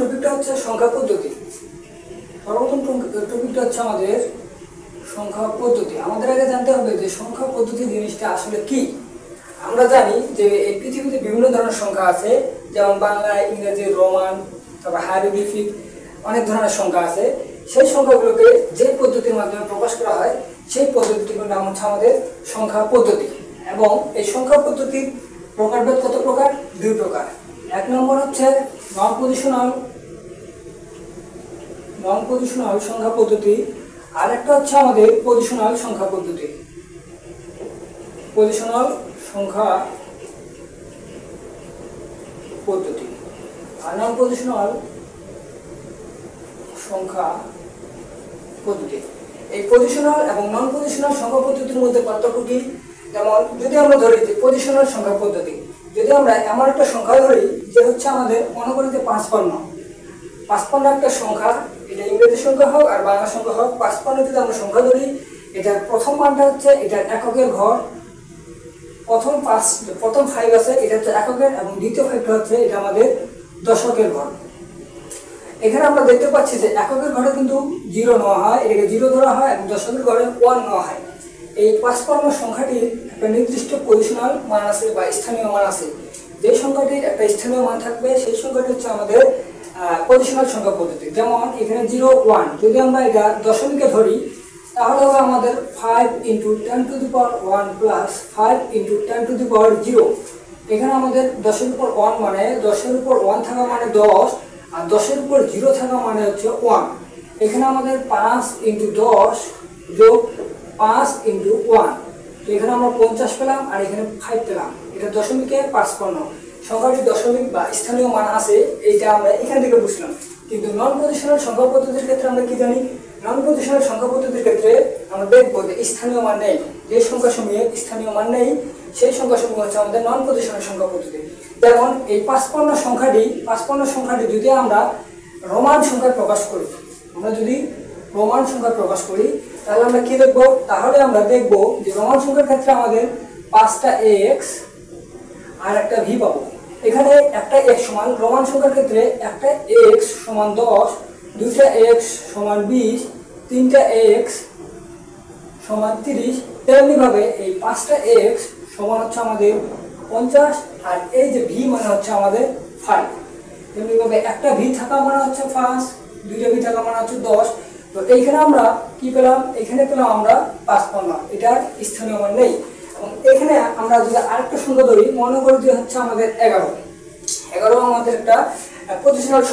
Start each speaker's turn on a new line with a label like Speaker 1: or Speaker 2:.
Speaker 1: টপিকটা হচ্ছে সংখ্যা পদ্ধতি। সর্বপ্রথম টপিকটা হচ্ছে আমাদের সংখ্যা পদ্ধতি। আমাদের আগে জানতে হবে যে সংখ্যা পদ্ধতি জিনিসটা আসলে কি। আমরা জানি যে এই পৃথিবীতে বিভিন্ন ধরনের সংখ্যা আছে, যেমন বাংলা, ইংরেজি, রোমান, তারপর হাইরোগ্লিফিক, অনেক ধরনের সংখ্যা আছে। সেই সংখ্যাগুলোকে যে পদ্ধতির মাধ্যমে প্রকাশ করা হয় সেই পদ্ধতিটির নাম হচ্ছে আমাদের সংখ্যা পদ্ধতি। এবং এই সংখ্যা পদ্ধতির প্রকারভেদ কত প্রকার? দুই প্রকার। এক নম্বর হচ্ছে নন পজিশনাল সংখ্যা পদ্ধতি, আর একটা হচ্ছে আমাদের পজিশনাল সংখ্যা পদ্ধতি। পজিশনাল সংখ্যা পদ্ধতি আর নন পজিশনাল সংখ্যা পদ্ধতি। এই পজিশনাল এবং নন পজিশনাল সংখ্যা পদ্ধতির মধ্যে পার্থক্য কি? যেমন যদি আমরা ধরি যে পজিশনাল সংখ্যা পদ্ধতি, যদি আমরা এমন একটা সংখ্যা ধরি যে হচ্ছে আমাদের মনে করি যে 55 একটা সংখ্যা, এটা ইংরেজি সংখ্যা হোক আর বাংলা সংখ্যা হোক, 55 যদি আমরা সংখ্যা ধরি, এটার প্রথম মানটা হচ্ছে এটার এককের ঘর, প্রথম 5 আছে এটা হচ্ছে এককের, এবং দ্বিতীয় 5টা হচ্ছে এটা আমাদের দশকের ঘর। এখানে আমরা দেখতে পাচ্ছি যে এককের ঘরে কিন্তু 0 নেওয়া হয়, এটাকে 0 ধরা হয়, এবং দশকের ঘরে 1 নেওয়া হয়। এই 55 সংখ্যাটির একটা নির্দিষ্ট পজিশনাল মান আছে বা স্থানীয় মান আছে। যে সংখ্যাটির একটা স্থানীয় মান থাকবে সেই সংখ্যাটি হচ্ছে আমাদের পজিশনাল সংখ্যা পদ্ধতি। যেমন এখানে 0, 1 যদি আমরা এটা দশমিকে ধরি, তাহলে হবে আমাদের 5 × 10⁻1 + 5 × 10⁻0। এখানে আমাদের 10 এর উপর 1 মানে 10 এর উপর 1 থাকা মানে 10, আর 10 এর উপর 0 থাকা মানে হচ্ছে 1। এখানে আমাদের 5 × 10 + 5 × 1, তো এখানে আমরা 50 পেলাম, আর এখানে 5 পেলাম। এটা দশমিকে 55 সংখ্যাটি দশমিক বা স্থানীয় মান আছে, এইটা আমরা এখান থেকে বুঝলাম। কিন্তু নন পজিশনাল সংখ্যা পদ্ধতির ক্ষেত্রে আমরা কি জানি? নন পজিশনাল সংখ্যা পদ্ধতির ক্ষেত্রে আমরা দেখবো যে স্থানীয় মান নেই। যে সংখ্যাসমূহে স্থানীয় মান নেই সেই সংখ্যাসমূহ হচ্ছে আমাদের নন পজিশনাল সংখ্যা পদ্ধতি। যেমন এই 55 সংখ্যাটি যদি আমরা রোমান সংখ্যায় প্রকাশ করি, তাহলে আমরা কি দেখবো? তাহলে আমরা দেখবো যে রোমান সংখ্যার ক্ষেত্রে আমাদের 5টা x আর একটা v পাবো। এখানে একটা x সমান, রোমান সংখ্যার ক্ষেত্রে একটা x সমান 10, দুইটা x সমান 20, তিনটা x সমান 30। তেমনি ভাবে এই 5টা x সমান হচ্ছে আমাদের 50, আর এই যে v মানে হচ্ছে আমাদের 5। তেমনি ভাবে একটা v থাকা মানে হচ্ছে 5, দুইটা v থাকা মানে হচ্ছে 10। তো এইখানে আমরা কি পেলাম? এখানে পেলাম আমরা 55, এটার স্থানীয় মান নেই। এবং এখানে আমরা যদি আরেকটা সংখ্যা ধরি, মনে করি যে হচ্ছে আমাদের 11 আমাদের একটা পজিশনাল